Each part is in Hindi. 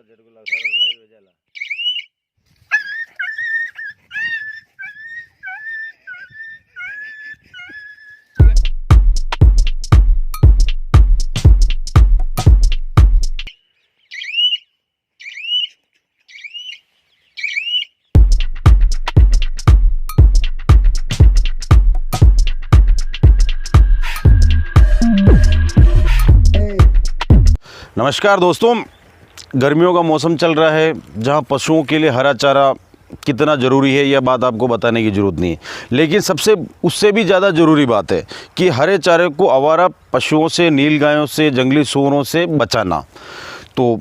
झटकुला सारा लाईव्ह हो जाला। नमस्कार दोस्तों, गर्मियों का मौसम चल रहा है जहां पशुओं के लिए हरा चारा कितना ज़रूरी है यह बात आपको बताने की ज़रूरत नहीं है। लेकिन सबसे उससे भी ज़्यादा ज़रूरी बात है कि हरे चारे को आवारा पशुओं से, नीलगायों से, जंगली सूअरों से बचाना। तो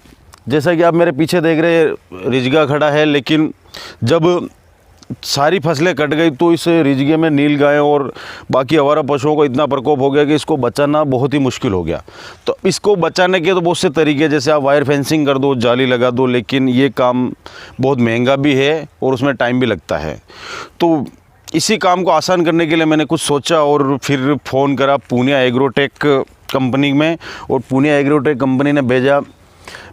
जैसा कि आप मेरे पीछे देख रहे हैं, रिजगा खड़ा है, लेकिन जब सारी फसलें कट गई तो इस रिजगे में नीलगायों और बाकी आवारा पशुओं को इतना प्रकोप हो गया कि इसको बचाना बहुत ही मुश्किल हो गया। तो इसको बचाने के तो बहुत से तरीके, जैसे आप वायर फेंसिंग कर दो, जाली लगा दो, लेकिन ये काम बहुत महंगा भी है और उसमें टाइम भी लगता है। तो इसी काम को आसान करने के लिए मैंने कुछ सोचा और फिर फ़ोन करा पूनिया एग्रोटेक कंपनी में, और पूनिया एग्रोटेक कंपनी ने भेजा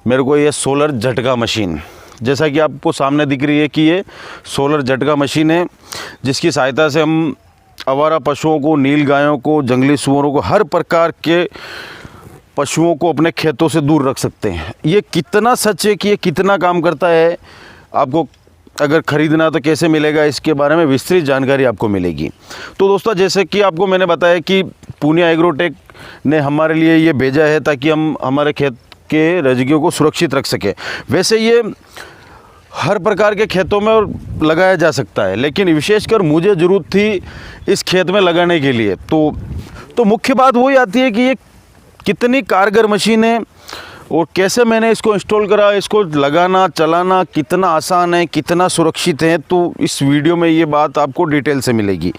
मेरे को ये सोलर झटका मशीन। जैसा कि आपको सामने दिख रही है कि ये सोलर झटका मशीन है, जिसकी सहायता से हम आवारा पशुओं को, नीलगायों को, जंगली सूअरों को, हर प्रकार के पशुओं को अपने खेतों से दूर रख सकते हैं। ये कितना सच है कि ये कितना काम करता है, आपको अगर ख़रीदना तो कैसे मिलेगा, इसके बारे में विस्तृत जानकारी आपको मिलेगी। तो दोस्तों, जैसे कि आपको मैंने बताया कि पूनिया एग्रोटेक ने हमारे लिए ये भेजा है ताकि हम हमारे खेत के रजगियों को सुरक्षित रख सके। वैसे ये हर प्रकार के खेतों में लगाया जा सकता है, लेकिन विशेषकर मुझे ज़रूरत थी इस खेत में लगाने के लिए। तो मुख्य बात वही आती है कि ये कितनी कारगर मशीन है और कैसे मैंने इसको इंस्टॉल करा, इसको लगाना, चलाना कितना आसान है, कितना सुरक्षित है, तो इस वीडियो में ये बात आपको डिटेल से मिलेगी।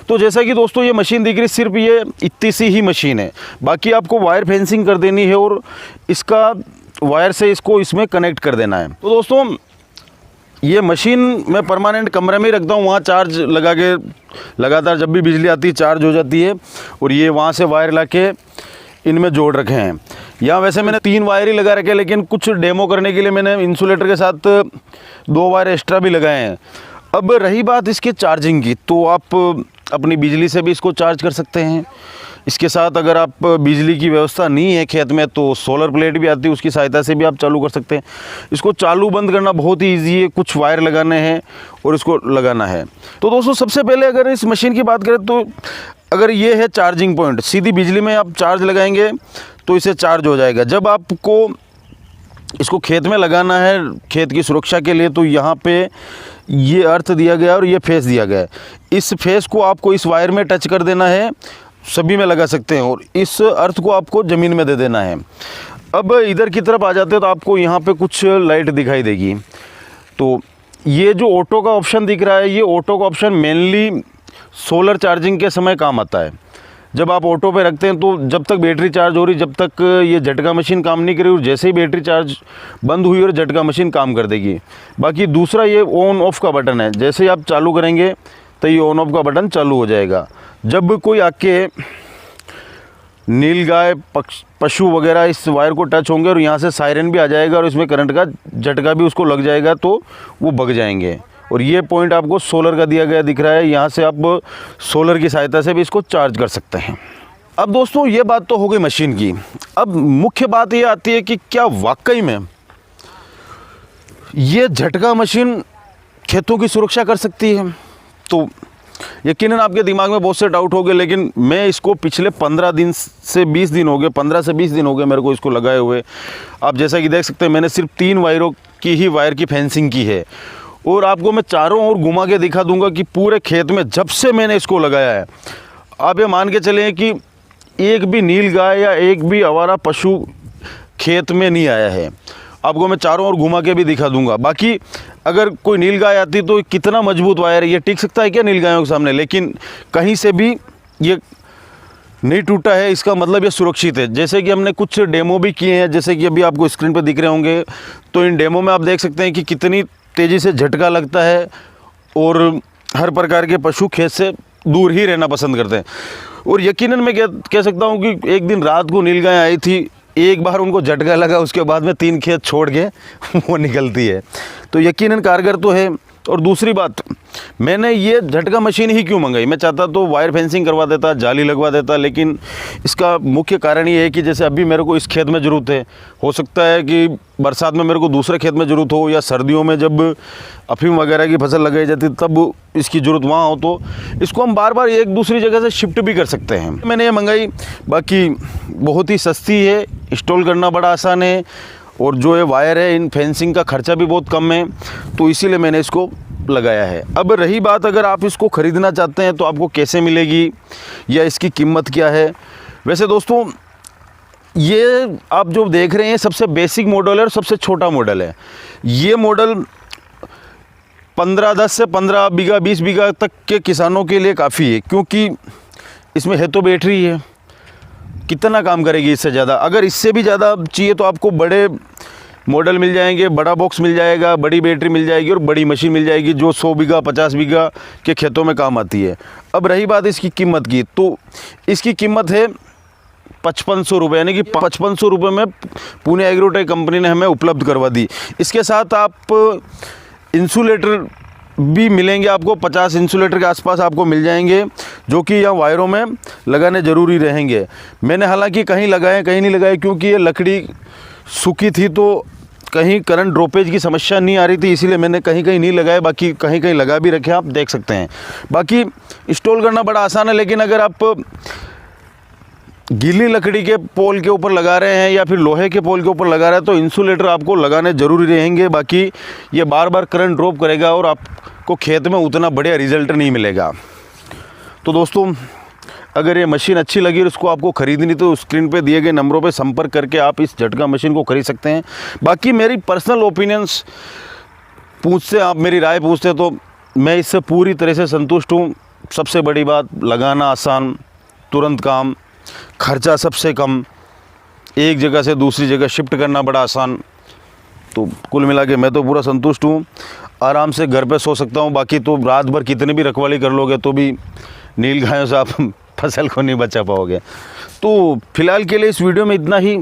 तो जैसा कि दोस्तों ये मशीन दिख रही, सिर्फ ये इतनी सी ही मशीन है, बाकी आपको वायर फेंसिंग कर देनी है और इसका वायर से इसको इसमें कनेक्ट कर देना है। तो दोस्तों ये मशीन मैं परमानेंट कमरे में ही रखता हूँ, वहाँ चार्ज लगा के लगातार जब भी बिजली आती है चार्ज हो जाती है, और ये वहाँ से वायर ला के इनमें जोड़ रखे हैं। यहाँ वैसे मैंने 3 वायर ही लगा रखे, लेकिन कुछ डेमो करने के लिए मैंने इंसुलेटर के साथ 2 वायर एक्स्ट्रा भी लगाए हैं। अब रही बात इसके चार्जिंग की, तो आप अपनी बिजली से भी इसको चार्ज कर सकते हैं। इसके साथ अगर आप बिजली की व्यवस्था नहीं है खेत में तो सोलर प्लेट भी आती है, उसकी सहायता से भी आप चालू कर सकते हैं। इसको चालू बंद करना बहुत ही ईजी है, कुछ वायर लगाने हैं और इसको लगाना है। तो दोस्तों सबसे पहले अगर इस मशीन की बात करें तो अगर ये है चार्जिंग पॉइंट, सीधी बिजली में आप चार्ज लगाएंगे तो इसे चार्ज हो जाएगा। जब आपको इसको खेत में लगाना है खेत की सुरक्षा के लिए, तो यहाँ पे ये अर्थ दिया गया और ये फेस दिया गया है। इस फेस को आपको इस वायर में टच कर देना है, सभी में लगा सकते हैं, और इस अर्थ को आपको ज़मीन में दे देना है। अब इधर की तरफ आ जाते हैं तो आपको यहाँ पे कुछ लाइट दिखाई देगी। तो ये जो ऑटो का ऑप्शन दिख रहा है, ये ऑटो का ऑप्शन मेनली सोलर चार्जिंग के समय काम आता है। जब आप ऑटो पे रखते हैं तो जब तक बैटरी चार्ज हो रही, जब तक ये झटका मशीन काम नहीं करी, और जैसे ही बैटरी चार्ज बंद हुई और झटका मशीन काम कर देगी। बाकी दूसरा ये ऑन ऑफ का बटन है, जैसे ही आप चालू करेंगे तो ये ऑन ऑफ का बटन चालू हो जाएगा। जब कोई आके नीलगाय, पशु वगैरह इस वायर को टच होंगे और यहाँ से सायरन भी आ जाएगा और इसमें करंट का झटका भी उसको लग जाएगा तो वो भग जाएंगे। और ये पॉइंट आपको सोलर का दिया गया दिख रहा है, यहाँ से आप सोलर की सहायता से भी इसको चार्ज कर सकते हैं। अब दोस्तों ये बात तो हो गई मशीन की। अब मुख्य बात ये आती है कि क्या वाकई में ये झटका मशीन खेतों की सुरक्षा कर सकती है? तो यकीनन आपके दिमाग में बहुत से डाउट हो गए, लेकिन मैं इसको पिछले 15 दिन से 20 दिन हो गए, 15 से 20 दिन हो गए मेरे को इसको लगाए हुए। आप जैसा कि देख सकते हैं मैंने सिर्फ 3 वायरों की ही वायर की फेंसिंग की है, और आपको मैं चारों ओर घुमा के दिखा दूंगा कि पूरे खेत में जब से मैंने इसको लगाया है, आप ये मान के चलें कि एक भी नीलगाय या एक भी आवारा पशु खेत में नहीं आया है। आपको मैं चारों ओर घुमा के भी दिखा दूंगा। बाकी अगर कोई नीलगाय आती तो कितना मजबूत वायर है, ये टिक सकता है क्या नीलगायों के सामने? लेकिन कहीं से भी ये नहीं टूटा है, इसका मतलब ये सुरक्षित है। जैसे कि हमने कुछ डेमो भी किए हैं, जैसे कि अभी आपको स्क्रीन पर दिख रहे होंगे, तो इन डेमो में आप देख सकते हैं कि कितनी तेज़ी से झटका लगता है और हर प्रकार के पशु खेत से दूर ही रहना पसंद करते हैं। और यकीनन मैं कह सकता हूँ कि एक दिन रात को नीलगाय आई थी एक बार उनको झटका लगा उसके बाद में 3 खेत छोड़ के वो निकलती है। तो यकीनन कारगर तो है। और दूसरी बात, मैंने ये झटका मशीन ही क्यों मंगाई, मैं चाहता तो वायर फेंसिंग करवा देता, जाली लगवा देता, लेकिन इसका मुख्य कारण ये है कि जैसे अभी मेरे को इस खेत में ज़रूरत है, हो सकता है कि बरसात में मेरे को दूसरे खेत में ज़रूरत हो, या सर्दियों में जब अफीम वगैरह की फसल लगाई जाती है तब इसकी ज़रूरत वहाँ हो, तो इसको हम बार बार एक दूसरी जगह से शिफ्ट भी कर सकते हैं। मैंने ये मंगाई, बाकी बहुत ही सस्ती है, इंस्टॉल करना बड़ा आसान है, और जो ये वायर है इन फेंसिंग का खर्चा भी बहुत कम है, तो इसीलिए मैंने इसको लगाया है। अब रही बात, अगर आप इसको ख़रीदना चाहते हैं तो आपको कैसे मिलेगी या इसकी कीमत क्या है। वैसे दोस्तों, ये आप जो देख रहे हैं सबसे बेसिक मॉडल है और सबसे छोटा मॉडल है। ये मॉडल 10 से 15 बीघा 20 बीघा तक के किसानों के लिए काफ़ी है, क्योंकि इसमें है तो बैटरी है, कितना काम करेगी इससे ज़्यादा। अगर इससे भी ज़्यादा चाहिए तो आपको बड़े मॉडल मिल जाएंगे, बड़ा बॉक्स मिल जाएगा, बड़ी बैटरी मिल जाएगी और बड़ी मशीन मिल जाएगी जो 100 बीघा 50 बीघा के खेतों में काम आती है। अब रही बात इसकी कीमत की, तो इसकी कीमत है 5500 रुपये, यानी कि 5500 रुपये में पुणे एग्रोटेक कंपनी ने हमें उपलब्ध करवा दी। इसके साथ आप इंसुलेटर भी मिलेंगे, आपको 50 इंसुलेटर के आसपास आपको मिल जाएंगे, जो कि यहाँ वायरों में लगाने ज़रूरी रहेंगे। मैंने हालांकि कहीं लगाए कहीं नहीं लगाए, क्योंकि ये लकड़ी सूखी थी तो कहीं करंट ड्रॉपेज की समस्या नहीं आ रही थी, इसीलिए मैंने कहीं कहीं नहीं लगाए, बाकी कहीं कहीं लगा भी रखे, आप देख सकते हैं। बाकी इंस्टॉल करना बड़ा आसान है, लेकिन अगर आप गीली लकड़ी के पोल के ऊपर लगा रहे हैं या फिर लोहे के पोल के ऊपर लगा रहे हैं तो इंसुलेटर आपको लगाने ज़रूरी रहेंगे। बाकी ये बार बार करंट ड्रॉप करेगा और आपको खेत में उतना बढ़िया रिजल्ट नहीं मिलेगा। तो दोस्तों, अगर ये मशीन अच्छी लगी और उसको आपको ख़रीदनी तो स्क्रीन पे दिए गए नंबरों पे संपर्क करके आप इस झटका मशीन को खरीद सकते हैं। बाकी मेरी पर्सनल ओपिनियंस पूछते, आप मेरी राय पूछते तो मैं इससे पूरी तरह से संतुष्ट हूँ। सबसे बड़ी बात, लगाना आसान, तुरंत काम, खर्चा सबसे कम, एक जगह से दूसरी जगह शिफ्ट करना बड़ा आसान। तो कुल मिला के मैं तो पूरा संतुष्ट हूँ। आराम से घर पे सो सकता हूँ। बाकी तो रात भर कितनी भी रखवाली कर लोगे तो भी नील गायों से आप फसल को नहीं बचा पाओगे। तो फिलहाल के लिए इस वीडियो में इतना ही।